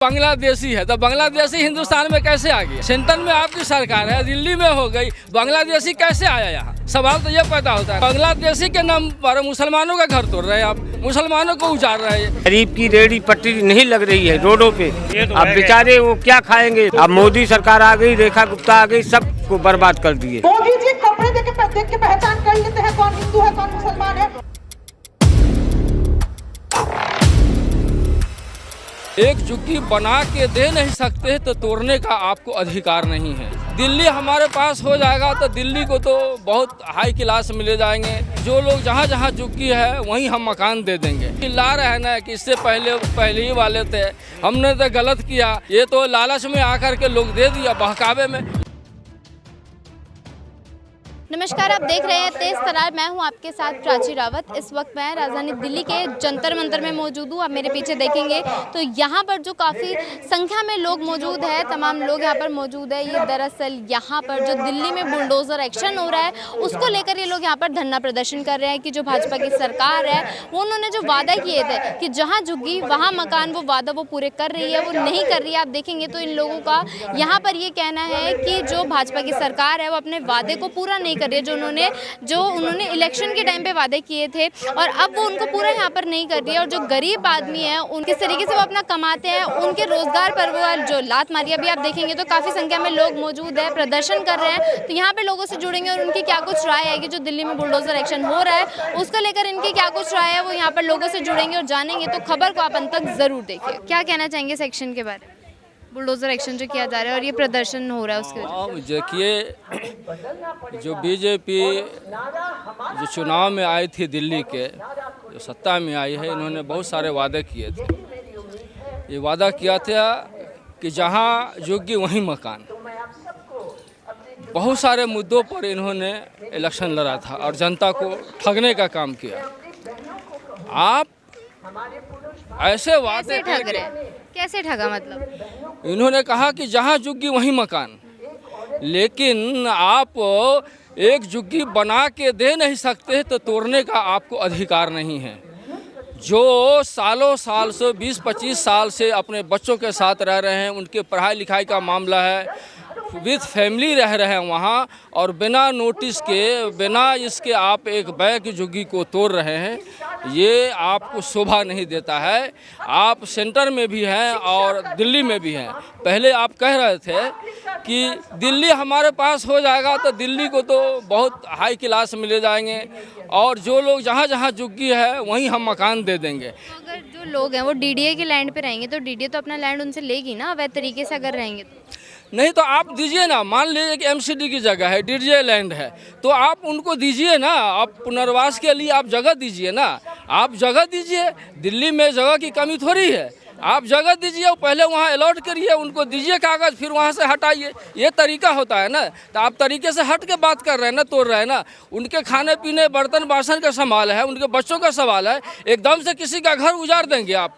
बांग्लादेशी है तो बांग्लादेशी हिंदुस्तान में कैसे आ गया? सेंटर में आपकी सरकार है, दिल्ली में हो गई, बांग्लादेशी कैसे आया यहाँ? सवाल तो ये पैदा होता है। बांग्लादेशी के नाम पर मुसलमानों का घर तोड़ रहे हैं, आप मुसलमानों को उजाड़ रहे हैं। गरीब की रेहड़ी पटरी नहीं लग रही है रोडों पे, अब बेचारे वो क्या खाएंगे? अब मोदी सरकार आ गई, रेखा गुप्ता आ गई, सबको बर्बाद कर दिए। मोदी जी कपड़े देख के पहचान कर लेते हैं कौन हिंदू है कौन मुसलमान है। एक झुग्गी बना के दे नहीं सकते तो तोड़ने का आपको अधिकार नहीं है। दिल्ली हमारे पास हो जाएगा तो दिल्ली को तो बहुत हाई क्लास मिले जाएंगे। जो लोग जहाँ जहाँ झुग्गी है वहीं हम मकान दे देंगे। ला रहे हैं ना कि इससे पहले ही वाले थे, हमने तो गलत किया। ये तो लालच में आकर के लोग दे दिया, बहकावे में। नमस्कार, आप देख रहे हैं तेज तरार। मैं हूं आपके साथ प्राची रावत। इस वक्त मैं राजधानी दिल्ली के जंतर मंतर में मौजूद हूं। आप मेरे पीछे देखेंगे तो यहां पर जो काफ़ी संख्या में लोग मौजूद है, तमाम लोग यहां पर मौजूद है। ये दरअसल यहां पर जो दिल्ली में बुलडोज़र एक्शन हो रहा है उसको लेकर ये लोग यहां पर धरना प्रदर्शन कर रहे हैं कि जो भाजपा की सरकार है वो उन्होंने जो वादा किए थे कि जहाँ झुग्गी वहाँ मकान, वो वादा वो पूरे कर रही है, वो नहीं कर रही है। आप देखेंगे तो इन लोगों का यहाँ पर ये कहना है कि जो भाजपा की सरकार है वो अपने वादे को पूरा नहीं कर रही है, जो उन्होंने इलेक्शन के टाइम पे वादे किए थे, और अब वो उनको पूरा यहाँ पर नहीं कर रही है। और जो गरीब आदमी है उन किस तरीके से वो अपना कमाते हैं, उनके रोजगार पर वो जो लात मारी। अभी आप देखेंगे तो काफ़ी संख्या में लोग मौजूद है, प्रदर्शन कर रहे हैं। तो यहाँ पे लोगों से जुड़ेंगे और उनकी क्या कुछ राय है कि जो दिल्ली में बुलडोजर एक्शन हो रहा है उसको लेकर इनकी क्या कुछ राय है, वो यहाँ पर लोगों से जुड़ेंगे और जानेंगे। तो खबर को आप अंत तक जरूर देखिए। क्या कहना चाहेंगे इस एक्शन के बारे में, बुलडोजर एक्शन जो किया जा रहा है और ये प्रदर्शन हो रहा है उसके वजह से? देखिए, जो बीजेपी जो चुनाव में आई थी दिल्ली के, जो सत्ता में आई है, इन्होंने बहुत सारे वादे किए थे। ये वादा किया था कि जहाँ झुग्गी वहीं मकान। बहुत सारे मुद्दों पर इन्होंने इलेक्शन लड़ा था और जनता को ठगने का काम किया। आप ऐसे वादे ठग रहे हैं, कैसे ठगा? मतलब इन्होंने कहा कि जहाँ झुग्गी वहीं मकान, लेकिन आप एक झुग्गी बना के दे नहीं सकते तो तोड़ने का आपको अधिकार नहीं है। जो सालों साल से 20-25 साल से अपने बच्चों के साथ रह रहे हैं, उनके पढ़ाई लिखाई का मामला है, विद फैमिली रह रहे हैं वहाँ, और बिना नोटिस के, बिना इसके आप एक बैग की झुग्गी को तोड़ रहे हैं, ये आपको शोभा नहीं देता है। आप सेंटर में भी हैं और दिल्ली में भी हैं। पहले आप कह रहे थे कि दिल्ली हमारे पास हो जाएगा तो दिल्ली को तो बहुत हाई क्लास मिले जाएंगे, और जो लोग जहाँ जहाँ झुग्गी है वहीं हम मकान दे देंगे। तो अगर जो लोग हैं वो डीडीए के लैंड पे रहेंगे तो डीडीए तो अपना लैंड उनसे लेगी ना, अवैध तरीके से अगर रहेंगे तो? नहीं तो आप दीजिए ना। मान लीजिए कि एमसीडी की जगह है, डीडीए लैंड है, तो आप उनको दीजिए ना। आप पुनर्वास के लिए आप जगह दीजिए ना। आप जगह दीजिए, दिल्ली में जगह की कमी थोड़ी है। आप जगह दीजिए, पहले वहाँ अलॉट करिए, उनको दीजिए कागज़, फिर वहाँ से हटाइए। ये तरीका होता है ना। तो आप तरीके से हट के बात कर रहे हैं ना, तोड़ रहे हैं ना। उनके खाने पीने, बर्तन बासन का सवाल है, उनके बच्चों का सवाल है। एकदम से किसी का घर उजाड़ देंगे आप?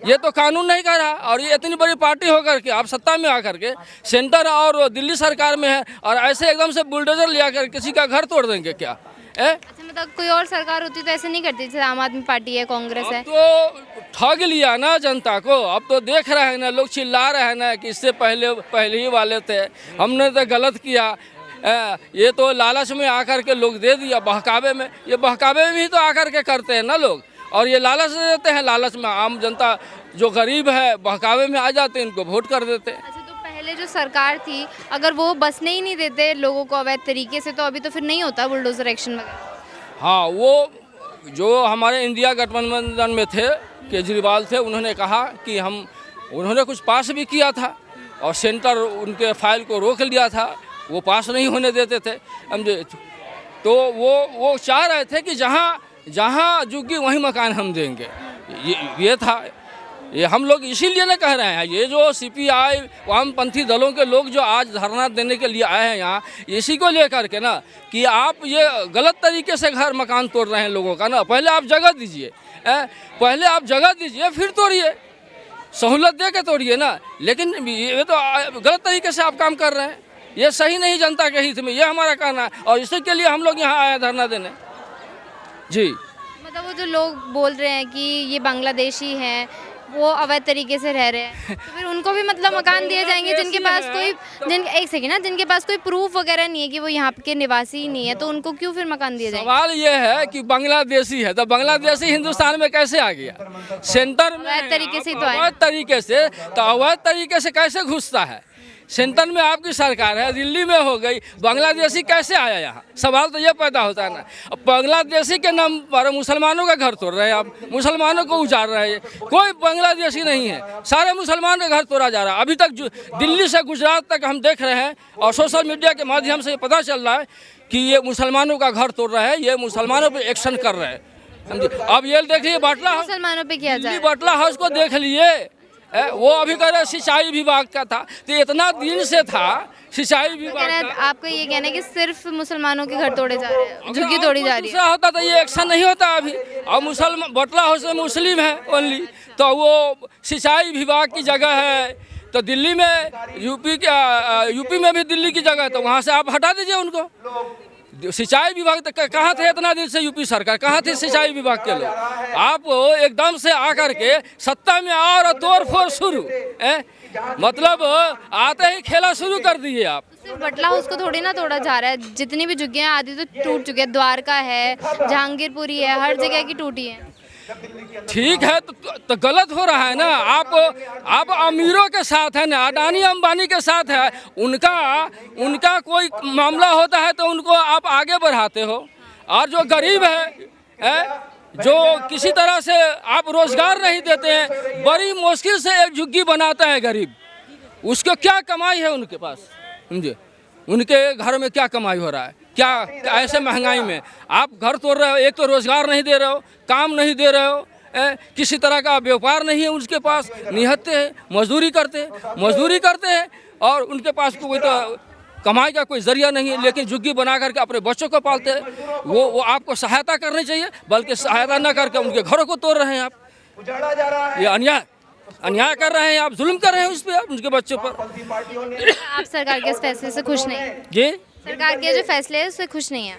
ये तो कानून नहीं कर रहा। और ये इतनी बड़ी पार्टी होकर के आप सत्ता में आकर के सेंटर और दिल्ली सरकार में है, और ऐसे एकदम से बुलडोजर ले आकर किसी का घर तोड़ देंगे क्या? अच्छा, मतलब कोई और सरकार होती तो ऐसे नहीं करती, जैसे आम आदमी पार्टी है, कांग्रेस है। तो ठग लिया ना जनता को। अब तो देख रहे हैं ना, लोग चिल्ला रहे हैं ना कि इससे पहले ही वाले थे, हमने तो गलत किया। ये तो लालच में आकर के लोग दे दिया, बहकावे में। ये बहकावे में ही तो आकर के करते हैं ना लोग, और ये लालच देते हैं। लालच में आम जनता जो गरीब है बहकावे में आ जाते हैं, इनको वोट कर देते हैं। अच्छा, तो पहले जो सरकार थी अगर वो बसने ही नहीं देते लोगों को अवैध तरीके से, तो अभी तो फिर नहीं होता बुलडोजर एक्शन वगैरह? हाँ, वो जो हमारे इंडिया गठबंधन में थे, केजरीवाल थे, उन्होंने कहा कि उन्होंने कुछ पास भी किया था, और सेंटर उनके फाइल को रोक लिया था, वो पास नहीं होने देते थे, समझे। तो वो चाह रहे थे कि जहाँ झुग्गी वहीं मकान हम देंगे। ये था। ये हम लोग इसीलिए ना कह रहे हैं। ये जो सीपीआई वामपंथी दलों के लोग जो आज धरना देने के लिए आए हैं यहाँ, इसी को लेकर के ना कि आप ये गलत तरीके से घर मकान तोड़ रहे हैं लोगों का ना। पहले आप जगह दीजिए, पहले आप जगह दीजिए, फिर तोड़िए, सहूलत दे के तोड़िए ना। लेकिन ये तो गलत तरीके से आप काम कर रहे हैं। ये सही नहीं जनता के हित में, ये हमारा कहना है, और इसी के लिए हम लोग यहाँ आए हैं धरना देने। जी, मतलब वो जो लोग बोल रहे हैं कि ये बांग्लादेशी हैं, वो अवैध तरीके से रह रहे हैं, तो फिर उनको भी मतलब मकान दिए जाएंगे जिनके पास एक सेकंड ना, जिनके पास कोई प्रूफ वगैरह नहीं है कि वो यहाँ के निवासी ही नहीं है, तो उनको क्यों फिर मकान दिए जाएंगे? सवाल ये है कि बांग्लादेशी है तो बांग्लादेशी हिंदुस्तान में कैसे आ गया? सेंटर में अवैध तरीके से ही तो आया। अवैध तरीके से, तो अवैध तरीके से कैसे घुसता है? सेंटर में आपकी सरकार है, दिल्ली में हो गई, बांग्लादेशी कैसे आया यहाँ? सवाल तो ये पैदा होता है ना। अब बांग्लादेशी के नाम पर मुसलमानों का घर तोड़ रहे हैं आप, मुसलमानों को उजाड़ रहे हैं। कोई बांग्लादेशी नहीं है, सारे मुसलमान का घर तोड़ा जा रहा है। अभी तक दिल्ली से गुजरात तक हम देख रहे हैं और सोशल मीडिया के माध्यम से पता चल रहा है कि ये मुसलमानों का घर तोड़ रहे हैं, ये मुसलमानों पर एक्शन कर रहे हैं। अब ये देखिए बाटला हाउस, मुसलमानों पे किया जाए, बाटला हाउस को देख लिए, वो अभी कह रहे सिंचाई विभाग का था, तो इतना दिन से था सिंचाई विभाग का। आपको ये कहना है कि सिर्फ मुसलमानों के घर तोड़े जा रहे हैं, झुग्गी तोड़ी जा रही है? दूसरा होता तो ये एक्शन नहीं होता अभी। और मुसलमान बटला हाउस में मुस्लिम है ओनली, तो वो सिंचाई विभाग की जगह है, तो दिल्ली में यूपी में भी दिल्ली की जगह है, तो वहाँ से आप हटा दीजिए उनको। सिंचाई विभाग कहाँ थे इतना दिन से? यूपी सरकार कहाँ थी सिंचाई विभाग के लोग? आप एकदम से आकर के सत्ता में और तोड़ फोड़ शुरू, मतलब आते ही खेला शुरू कर दिए आप। सिर्फ बटला हाउस को थोड़ी ना तोड़ा जा रहा है, जितनी भी झुग्गियाँ आदि तो टूट चुके हैं, द्वारका है, जहांगीरपुरी है, हर जगह की टूटी है। ठीक है तो गलत हो रहा है ना। आप अमीरों के साथ है ना, अडानी अंबानी के साथ है, उनका कोई मामला होता है तो उनको आप आगे बढ़ाते हो, और जो गरीब है जो किसी तरह से आप रोजगार नहीं देते हैं, बड़ी मुश्किल से एक झुग्गी बनाता है गरीब, उसको क्या कमाई है उनके पास? समझे, उनके घर में क्या कमाई हो रहा है? क्या ऐसे महंगाई में आप घर तोड़ रहे हो? एक तो रोजगार नहीं दे रहे हो, काम नहीं दे रहे हो, किसी तरह का व्यापार नहीं है उनके पास, निहत्ते हैं, मजदूरी करते हैं और उनके पास कोई तो कमाई का कोई जरिया नहीं है, लेकिन झुग्गी बना करके अपने बच्चों को पालते हैं। वो आपको सहायता करनी चाहिए, बल्कि सहायता न करके उनके घरों को तोड़ रहे हैं आप। ये अन्याय कर रहे हैं आप, जुल्म कर रहे हैं उस पर, उनके बच्चों पर। आप सरकार के इस फैसले से खुश नहीं है? जी, सरकार के जो फैसले है उससे खुश नहीं है?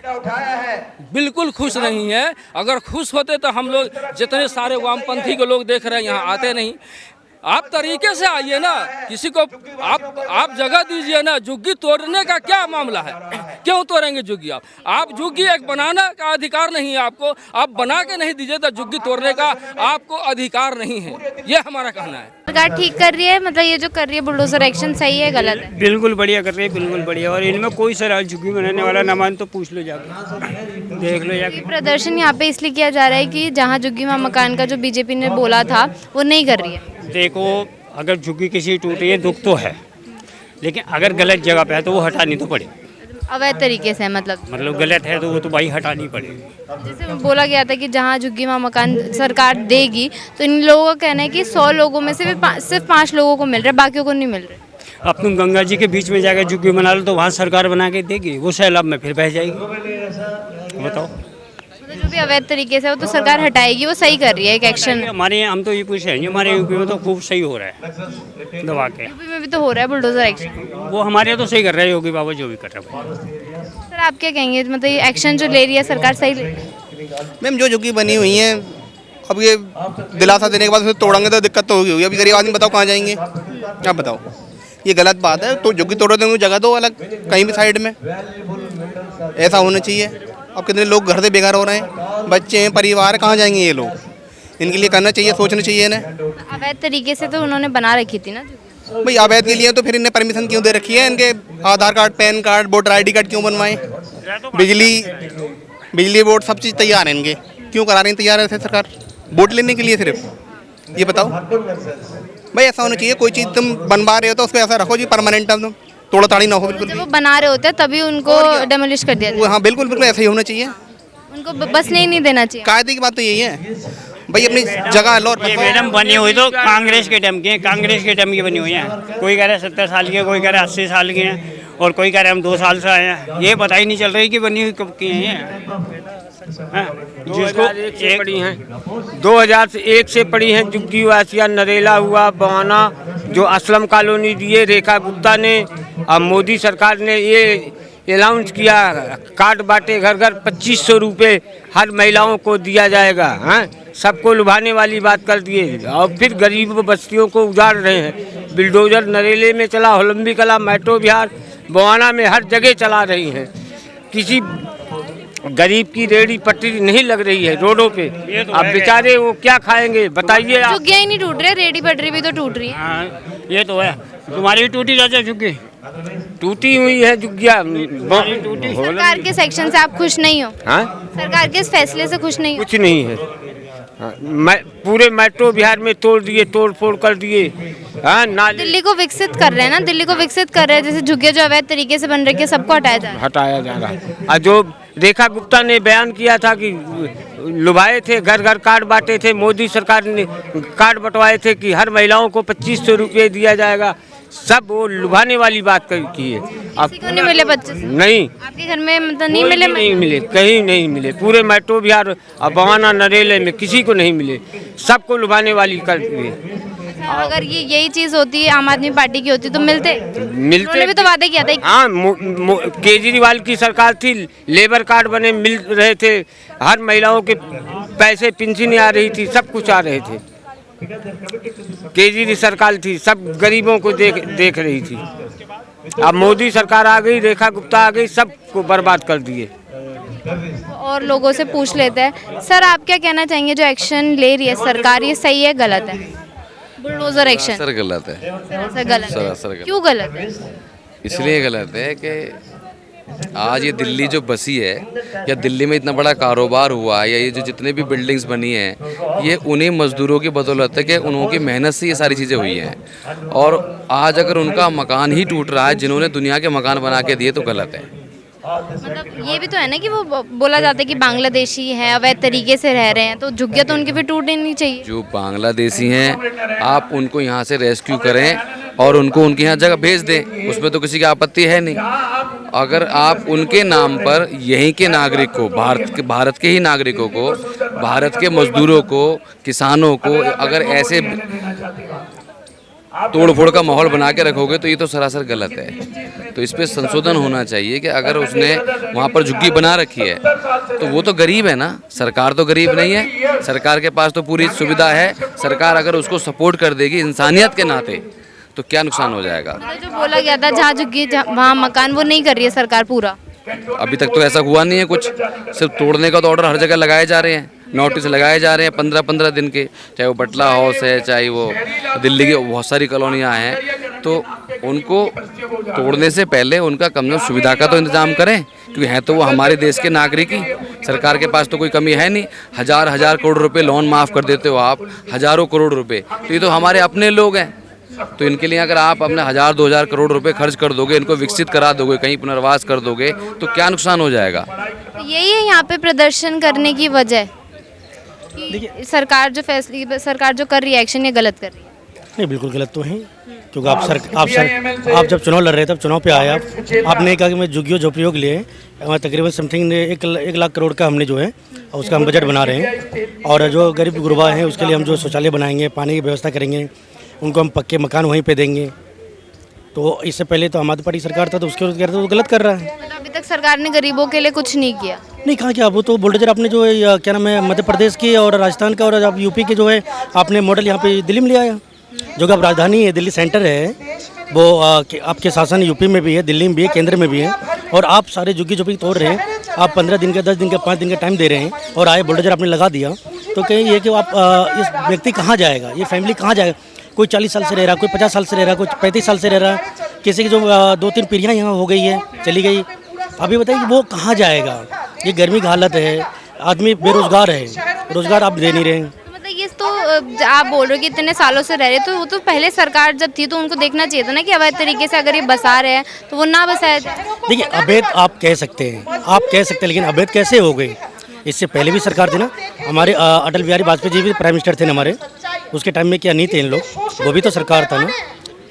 बिल्कुल खुश नहीं है। अगर खुश होते तो हम लोग जितने सारे वामपंथी के लोग देख रहे हैं यहाँ आते नहीं। आप तरीके से आइए ना, किसी को आप जगह दीजिए ना। झुग्गी तोड़ने का क्या मामला है? क्यों तोड़ेंगे झुग्गी? आप झुग्गी एक बनाना का अधिकार नहीं है आपको, आप बना के नहीं दीजिए तो झुग्गी तोड़ने का आपको अधिकार नहीं है, ये हमारा कहना है। सरकार ठीक कर रही है, मतलब ये जो कर रही है बुलडोजर एक्शन, सही है गलत है? बिल्कुल बढ़िया कर रही है, बिल्कुल बढ़िया। और इनमें कोई सर झुग्गी बनाने वाला ना मान तो पूछ लो जाकर, देख लो जाकर। प्रदर्शन यहाँ पे इसलिए किया जा रहा है कि जहाँ झुग्गी वहाँ मकान का जो बीजेपी ने बोला था वो नहीं कर रही है। देखो, अगर झुग्गी किसी टूटी है दुख तो है, लेकिन अगर गलत जगह पे है तो वो हटानी तो पड़े। अवैध तरीके से मतलब गलत है तो वो तो भाई हटानी पड़ेगी। जैसे बोला गया था कि जहाँ झुग्गी वहाँ मकान सरकार देगी, तो इन लोगों का कहना है कि 100 लोगों में से सिर्फ 5 लोगों को मिल रहा है, बाकियों को नहीं मिल रहा है। अब तुम गंगा जी के बीच में जाकर झुग्गी बना लो तो वहाँ सरकार बना के देगी, वो सैलाब में फिर बह जाएगी। बताओ, जो भी अवैध तरीके से वो तो सरकार हटाएगी, वो सही कर रही है एक एक्शन। हमारे यहाँ हम तो ये पूछ रहे हैं, हमारे यूपी में तो खूब सही हो रहा है दबा के। यूपी में भी तो हो रहा है बुलडोजर एक्शन, वो हमारे यहाँ तो सही कर रहे हैं, योगी बाबा जो भी कर रहे हैं। सर आप क्या कहेंगे, मतलब ये एक्शन जो ले रही है सरकार सही ले रही है? मैम जो झुग्गी बनी हुई है, अब ये दिलासा देने के बाद उसे तोड़ेंगे तो दिक्कत तो होगी। अभी गरीब आदमी बताओ कहाँ जाएंगे? आप बताओ, ये गलत बात है। तो झुग्गी तोड़ देंगे जगह दो अलग कहीं भी साइड में, ऐसा होना चाहिए। अब कितने लोग घर से बेघर हो रहे हैं, बच्चे हैं, परिवार, कहाँ जाएंगे ये लोग? इनके लिए करना चाहिए, सोचना चाहिए इन्हें। अवैध तरीके से तो उन्होंने बना रखी थी ना भाई, अवैध के लिए तो फिर इन्हें परमिशन क्यों दे रखी है? इनके Aadhaar card, PAN card, voter ID card क्यों बनवाएं? बिजली बोर्ड सब चीज़ तैयार है इनके, क्यों करा रही है तैयार है सरकार? वोट लेने के लिए सिर्फ, ये बताओ भाई। ऐसा होना चाहिए, कोई चीज़ तुम बनवा रहे हो तो उसको ऐसा रखो जी परमानेंट, तुम तोड़ा ताड़ी ना हो बिल्कुल। जब वो बना रहे होते हैं तभी उनको डेमोलिश कर दिया जाए। हाँ बिल्कुल बिल्कुल ऐसा ही होना चाहिए, उनको बस नहीं देना चाहिए। कायदे की बात तो यही है भाई, अपनी जगह लो। ये मैडम बनी हुई तो कांग्रेस के टाइम की है, कांग्रेस के टाइम की बनी हुई है। कोई कह रहा है 70 साल की है, कोई कह रहा है 80 साल की है, और कोई कह रहा है हम 2 साल से आए हैं। ये पता ही नहीं चल रही कि बनी हुई कब की है। जिसको एक पड़ी हैं 2001 से पड़ी हैं झुग्गी वासिया, नरेला हुआ, बवाना, जो असलम कॉलोनी दिए रेखा गुप्ता ने। अब मोदी सरकार ने ये अनाउंस किया, कार्ड बांटे घर घर 2500 रुपये हर महिलाओं को दिया जाएगा। हाँ, सबको लुभाने वाली बात कर दिए और फिर गरीब बस्तियों को उजाड़ रहे हैं। बिल्डोजर नरेले में चला, होलम्बी कला, मेट्रो बिहार, बवाना में हर जगह चला रही हैं। किसी गरीब की रेहड़ी पटरी नहीं लग रही है रोडों पे। अब बेचारे वो क्या खाएंगे बताइए आप। झुग्गियाँ ही नहीं टूट रहे, रेडी पटरी भी तो टूट रही है। हाँ, ये तो है। तुम्हारी भी टूटी जाती है झुग्गी? टूटी हुई है झुग्गियाँ। सरकार के सेक्शन से आप खुश नहीं हो? हाँ, सरकार के इस फैसले से खुश नहीं हो? कुछ नहीं है। हाँ, पूरे मेट्रो बिहार में तोड़ दिए, तोड़ फोड़ कर दिए। हाँ, नाले दिल्ली को विकसित कर रहे हैं ना, दिल्ली को विकसित कर रहे हैं। जैसे झुग्गियाँ जो अवैध तरीके से बन रही है सबको हटाया जा रहा है। हटाया जा रहा है। और जो रेखा गुप्ता ने बयान किया था कि लुभाए थे, घर घर कार्ड बांटे थे, मोदी सरकार ने कार्ड बंटवाए थे कि हर महिलाओं को 2500 रुपये दिया जाएगा, सब वो लुभाने वाली बात की है। किसी को नहीं मिले 25? नहीं, आपके घर में मतलब नहीं कोई मिले? भी नहीं मिले, कहीं नहीं मिले। पूरे मेट्रो बिहार और बवाना नरेले में किसी को नहीं मिले, सबको लुभाने वाली कर दिए। अगर ये यही चीज होती है आम आदमी पार्टी की होती तो मिलते उन्होंने भी तो वादे किया था। हाँ, केजरीवाल की सरकार थी, लेबर कार्ड बने मिल रहे थे, हर महिलाओं के पैसे पेंशन आ रही थी, सब कुछ आ रहे थे। केजरी सरकार थी, सब गरीबों को देख रही थी। अब मोदी सरकार आ गई, रेखा गुप्ता आ गई, सबको बर्बाद कर दिए। और लोगों से पूछ लेते हैं, सर आप क्या कहना चाहेंगे जो एक्शन ले रही है सरकार, ये सही है गलत है? बुलडोजर एक्शन सर गलत है। सरासर गलत है। सरासर गलत। क्यों गलत है? इसलिए गलत है कि आज ये दिल्ली जो बसी है, या दिल्ली में इतना बड़ा कारोबार हुआ है, या ये जो जितने भी बिल्डिंग्स बनी हैं, ये उन्हीं मजदूरों की बदौलत है कि उनकी मेहनत से ये सारी चीज़ें हुई हैं। और आज अगर उनका मकान ही टूट रहा है जिन्होंने दुनिया के मकान बना के दिए, तो गलत है। मतलब ये भी तो है ना कि वो बोला जाता है कि बांग्लादेशी हैं, अवैध तरीके से रह रहे हैं, तो झुग्गियाँ तो उनकी भी टूटनी चाहिए। जो बांग्लादेशी हैं, आप उनको यहाँ से रेस्क्यू करें और उनको उनके यहाँ जगह भेज दें, उसमें तो किसी की आपत्ति है नहीं। अगर आप उनके नाम पर यहीं के नागरिक को, भारत के ही नागरिकों को, भारत के मजदूरों को, किसानों को अगर ऐसे तोड़ फोड़ का माहौल बना के रखोगे, तो ये तो सरासर गलत है। तो इस पे संशोधन होना चाहिए कि अगर उसने वहाँ पर झुग्गी बना रखी है तो वो तो गरीब है ना, सरकार तो गरीब नहीं है। सरकार के पास तो पूरी सुविधा है। सरकार अगर उसको सपोर्ट कर देगी इंसानियत के नाते, तो क्या नुकसान हो जाएगा? जो बोला गया था जहाँ झुग्गी वहाँ मकान, वो नहीं कर रही है सरकार पूरा? अभी तक तो ऐसा हुआ नहीं है कुछ। सिर्फ तोड़ने का तो ऑर्डर हर जगह लगाए जा रहे हैं, नोटिस लगाए जा रहे हैं 15-15 दिन के, चाहे वो बटला हाउस है, चाहे वो दिल्ली की बहुत सारी कॉलोनियाँ हैं। तो उनको तोड़ने से पहले उनका कम से कम सुविधा का तो इंतजाम करें, क्योंकि हैं तो वो हमारे देश के नागरिक ही। सरकार के पास तो कोई कमी है नहीं। हजार करोड़ रुपए लोन माफ़ कर देते हो आप, हज़ारों करोड़ रुपए, तो ये तो हमारे अपने लोग हैं। तो इनके लिए अगर आप अपने 1000-2000 करोड़ रुपए खर्च कर दोगे, इनको विकसित करा दोगे, कहीं पुनर्वास कर दोगे, तो क्या नुकसान हो जाएगा? यही है यहाँ पे प्रदर्शन करने की वजह कि सरकार जो फैसले, सरकार जो कर रही है एक्शन, ये गलत कर रही है। नहीं, बिल्कुल गलत तो है, क्योंकि आप जब चुनाव लड़ रहे थे, तब चुनाव पे आए आपने कहा कि मैं झुग्गियों झोपड़ियों के लिए तकरीबन समथिंग 1 लाख करोड़ का हमने जो है उसका हम बजट बना रहे हैं। और जो गरीब गुरबा हैं उसके लिए हम जो शौचालय बनाएंगे, पानी की व्यवस्था करेंगे, उनको हम पक्के मकान वहीं पे देंगे। तो इससे पहले तो आम आदमी पार्टी सरकार था, तो उसके विरुद्ध तो गलत कर रहा है। अभी तक सरकार ने गरीबों के लिए कुछ नहीं किया। नहीं, कहा क्या, वो तो बुलडोजर आपने जो है क्या नाम है मध्य प्रदेश की और राजस्थान का और आप यूपी के जो है आपने मॉडल यहाँ पे दिल्ली में ले आया। जो कि अब राजधानी है, दिल्ली सेंटर है, वो आपके शासन यूपी में भी है, दिल्ली में भी है, केंद्र में भी है। और आप सारे झुग्गी झोपड़ी तोड़ रहे हैं। आप 15 दिन का, 10 दिन का, 5 दिन का टाइम दे रहे हैं और आए बुलडोजर आपने लगा दिया। तो कहीं ये कि आप इस व्यक्ति कहाँ जाएगा, ये फैमिली कहाँ जाएगा? कोई 40 साल से रह रहा, कोई 50 साल से रह रहा, कोई 35 साल से रह रहा, किसी की जो 2-3 पीढ़ियाँ यहाँ हो गई है, चली गई। अभी बताइए कि वो कहाँ जाएगा? ये गर्मी की हालत है, आदमी बेरोजगार है, रोजगार आप दे नहीं रहे हैं। मतलब ये तो आप बोल रहे हो कि इतने सालों से रह रहे, तो वो तो पहले सरकार जब थी तो उनको देखना चाहिए था ना कि अवैध तरीके से अगर ये बसा रहे हैं तो वो ना बसाया जाए। देखिए, अवैध आप कह सकते हैं, लेकिन अवैध कैसे हो गई? इससे पहले भी सरकार थी ना, हमारे अटल बिहारी वाजपेयी जी भी प्राइम मिनिस्टर थे हमारे, उसके टाइम में क्या नहीं थे इन लोग? वो भी तो सरकार था ना,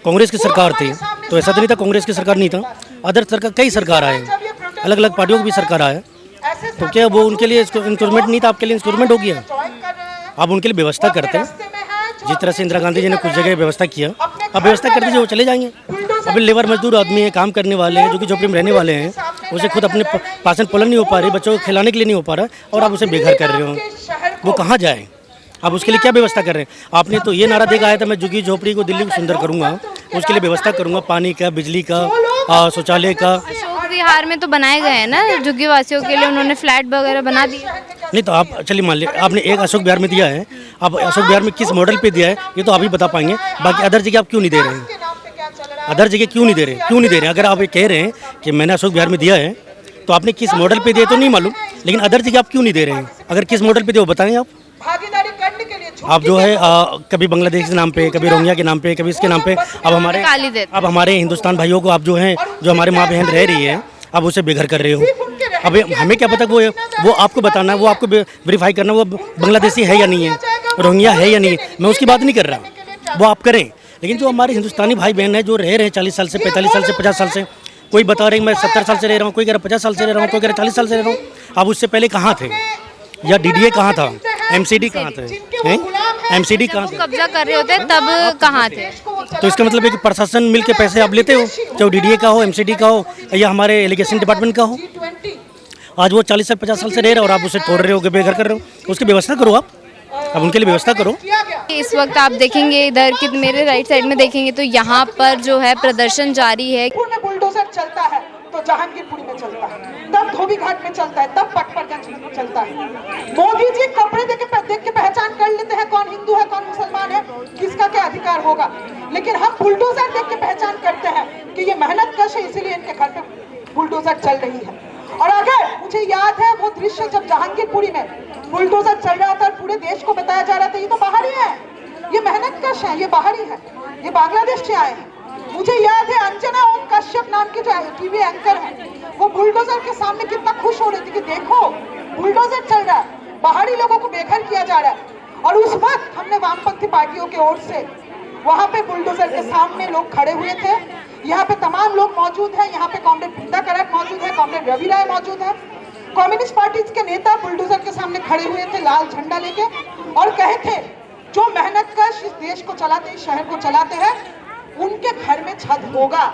कांग्रेस की सरकार थी। तो ऐसा तो नहीं था कांग्रेस की सरकार नहीं था, अदर सरकार, कई सरकार आए, अलग अलग पार्टियों की भी सरकार आए। तो क्या वो उनके लिए इंस्टॉलमेंट नहीं था? आपके लिए इंस्टॉलमेंट हो गया। आप उनके लिए व्यवस्था करते हैं, जिस तरह से इंदिरा गांधी जी ने कुछ जगह व्यवस्था किया, अब व्यवस्था कर दीजिए, वो चले जाएंगे। अभी लेबर मजदूर आदमी है, काम करने वाले हैं, जो कि झोपड़ी में रहने वाले हैं, उसे खुद अपने पाचन पोलन नहीं हो पा रही, बच्चों को खिलाने के लिए नहीं हो पा रहा, और आप उसे बेघर कर रहे हो। वो कहाँ जाए? आप उसके लिए क्या व्यवस्था कर रहे हैं? आपने तो ये नारा देकर आया था मैं झुग्गी झोपड़ी को दिल्ली को सुंदर करूँगा, उसके लिए व्यवस्था करूँगा, पानी का, बिजली का, शौचालय का। अशोक विहार में तो बनाए गए हैं ना झुग्गी वासियों के लिए, उन्होंने फ्लैट वगैरह बना दिए। नहीं तो आप चलिए मान लिया आपने एक अशोक विहार में दिया है, आप अशोक विहार में किस मॉडल पे दिया है ये तो आप ही बता पाएंगे, बाकी अदर जगह आप क्यों नहीं दे रहे हैं? अदर जगह क्यों नहीं दे रहे? अगर आप ये कह रहे हैं कि मैंने अशोक विहार में दिया है तो आपने किस मॉडल पे दिया तो नहीं मालूम, लेकिन अदर जगह आप क्यों नहीं दे रहे हैं? अगर किस मॉडल पे दिए वो बताएं आप। आप जो है कभी बांग्लादेश के नाम पे, कभी रोहिंग्या के नाम पे, कभी इसके नाम पे, अब हमारे हिंदुस्तान भाइयों को आप जो हैं, जो हमारे माँ बहन रह रही है, आप उसे बेघर कर रहे हो। अब हमें क्या पता वो आपको बताना है, वो आपको वेरीफाई करना वो बांग्लादेशी है या नहीं है, रोहिंग्या है या नहीं है, मैं उसकी बात नहीं कर रहा, वो आप करें। लेकिन जो हमारे हिंदुस्तानी भाई बहन हैं जो रह रहे हैं 40 साल से, 45 साल से, 50 साल से, कोई बता रहे हैं मैं 70 साल से रह रहा हूँ, कोई कह रहा 50 साल से रह रहा हूँ, कोई कह रहा 40 साल से रह रहा हूँ। आप उससे पहले कहाँ थे? या डीडीए कहाँ था? एमसीडी कहाँ थे? एमसीडी कहाँ थे? कब्जा कर रहे होते तब कहाँ थे? तो इसका मतलब है कि प्रशासन मिलकर पैसे आप लेते हो, चाहे डीडीए का हो, एमसीडी का हो या हमारे इरिगेशन डिपार्टमेंट का हो। आज वो 40 से 50 साल से रह रहे हो और आप उसे तोड़ रहे हो, बेघर कर रहे हो, उसकी व्यवस्था करो आप उनके लिए व्यवस्था करो। इस वक्त आप देखेंगे इधर कि मेरे राइट साइड में देखेंगे तो यहाँ पर जो है प्रदर्शन जारी है। बुलडोजर चलता है तो जहांगीरपुरी में चलता है, तब धोबी घाट में चलता है, तब पटपरगंज में चलता है। मोदी जी कपड़े देख के पहचान कर लेते हैं कौन हिंदू है कौन मुसलमान है, किसका क्या अधिकार होगा, लेकिन हम बुलडोजर देख के पहचान करते हैं कि ये मेहनत कश है, इसीलिए इनके घर पे बुलडोजर चल रही है। और अगर मुझे याद है वो दृश्य जब जहांगीरपुरी में बुलडोजर चल रहा था और पूरे देश को बताया जा रहा था ये तो बाहरी है, ये मेहनत कश है, ये बाहरी है, ये बांग्लादेश से आए हैं। मुझे याद है अंजना ओम कश्यप नाम की जो टीवी एंकर है वो बुलडोजर के सामने कितना खुश हो रही थी कि देखो बुलडोजर चल रहा है, बाहरी लोगों को बेघर किया जा रहा है। और उस वक्त हमने वामपंथी पार्टियों की ओर से वहां पे बुलडोजर के सामने लोग खड़े हुए थे। यहाँ पे तमाम लोग मौजूद हैं, यहाँ पे कॉमरेड बृंदा करक मौजूद है, कॉमरेड रवि राय मौजूद है, कम्युनिस्ट पार्टी के नेता बुलडोजर के सामने खड़े हुए थे लाल झंडा लेके और कहे थे जो मेहनत कश इस देश को चलाते, इस शहर को चलाते हैं उनके घर में छत होगा।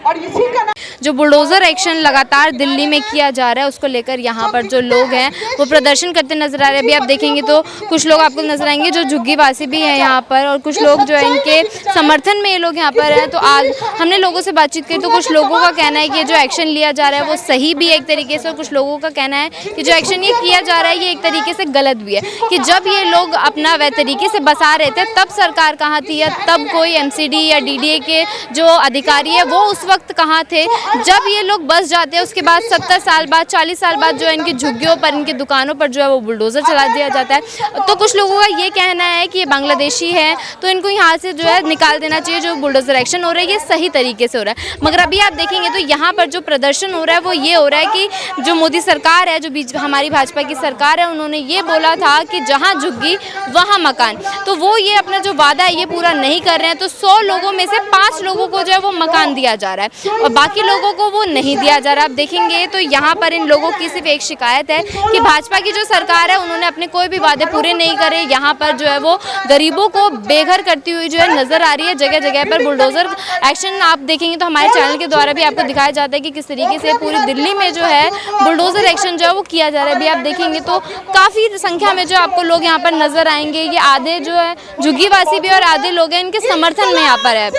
और इसी का जो बुलडोज़र एक्शन लगातार दिल्ली में किया जा रहा है उसको लेकर यहाँ पर जो लोग हैं वो प्रदर्शन करते नजर आ रहे हैं। अभी आप देखेंगे तो कुछ लोग आपको नजर आएंगे जो झुग्गीवासी भी हैं यहाँ पर और कुछ लोग जो है इनके समर्थन में ये लोग यहाँ पर हैं। तो आज हमने लोगों से बातचीत की तो कुछ लोगों का कहना है कि जो एक्शन लिया जा रहा है वो सही भी है एक तरीके से, और कुछ लोगों का कहना है कि जो एक्शन ये किया जा रहा है ये एक तरीके से गलत भी है, कि जब ये लोग अपना वह तरीके से बसा रहे थे तब सरकार कहाँ थी, या तब कोई एमसीडी या डीडीए के जो अधिकारी है वो उस वक्त कहाँ थे। जब ये लोग बस जाते हैं उसके बाद 70 साल बाद 40 साल बाद जो है इनकी झुग्गियों पर, इनकी दुकानों पर जो है वो बुलडोज़र चला दिया जाता है। तो कुछ लोगों का ये कहना है कि ये बांग्लादेशी है तो इनको यहाँ से जो है निकाल देना चाहिए। जो बुलडोज़र एक्शन हो रहा है ये सही तरीके से हो रहा है, मगर अभी आप देखेंगे तो यहाँ पर जो प्रदर्शन हो रहा है वो ये हो रहा है कि जो मोदी सरकार है, जो हमारी भाजपा की सरकार है, उन्होंने ये बोला था कि जहाँ झुग्गी वहाँ मकान, तो वो ये अपना जो वादा है ये पूरा नहीं कर रहे हैं। तो 100 लोगों में से 5 लोगों को जो है वो मकान दिया जा रहा है और बाकी लोगों को वो नहीं दिया जा रहा। आप देखेंगे तो यहाँ पर इन लोगों की सिर्फ एक शिकायत है कि भाजपा की जो सरकार है उन्होंने अपने कोई भी वादे पूरे नहीं करे। यहाँ पर जो है वो गरीबों को बेघर करती हुई जो है नजर आ रही है। जगह जगह पर बुलडोजर एक्शन आप देखेंगे तो हमारे चैनल के द्वारा भी आपको दिखाया जाता है कि किस तरीके से पूरी दिल्ली में जो है बुलडोजर एक्शन जो है वो किया जा रहा है। अभी आप देखेंगे तो काफ़ी संख्या में जो आपको लोग यहाँ पर नजर आएंगे। ये आधे जो है झुग्गीवासी भी और आधे लोग हैं इनके समर्थन में यहाँ पर है।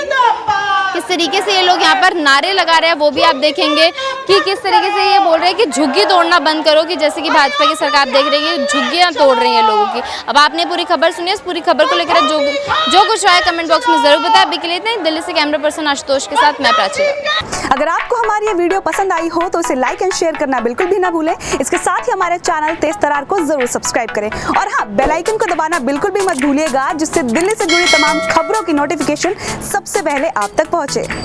किस तरीके से ये लोग यहाँ पर नारे लगा रहे हैं वो भी आप देखेंगे कि किस तरीके से ये बोल रहे हैं कि झुग्गी तोड़ना बंद करो, कि जैसे कि भाजपा की सरकार देख रही है झुग्गियाँ तोड़ रही हैं लोगों की। अब आपने पूरी खबर सुनी, इस पूरी खबर को लेकर जो कुछ है कमेंट बॉक्स में जरूर बताएं। अभी के लिए इतना ही। दिल्ली से कैमरा पर्सन आशुतोष के साथ मैं प्राची। अगर आपको हमारी ये वीडियो पसंद आई हो तो इसे लाइक एंड शेयर करना बिल्कुल भी ना भूलें। इसके साथ ही हमारे चैनल तेज तरार को जरूर सब्सक्राइब करें और हाँ, बेल आइकन को दबाना बिल्कुल भी मत भूलिएगा, जिससे दिल्ली से जुड़ी तमाम खबरों की नोटिफिकेशन सबसे पहले आप तक पहुंचे।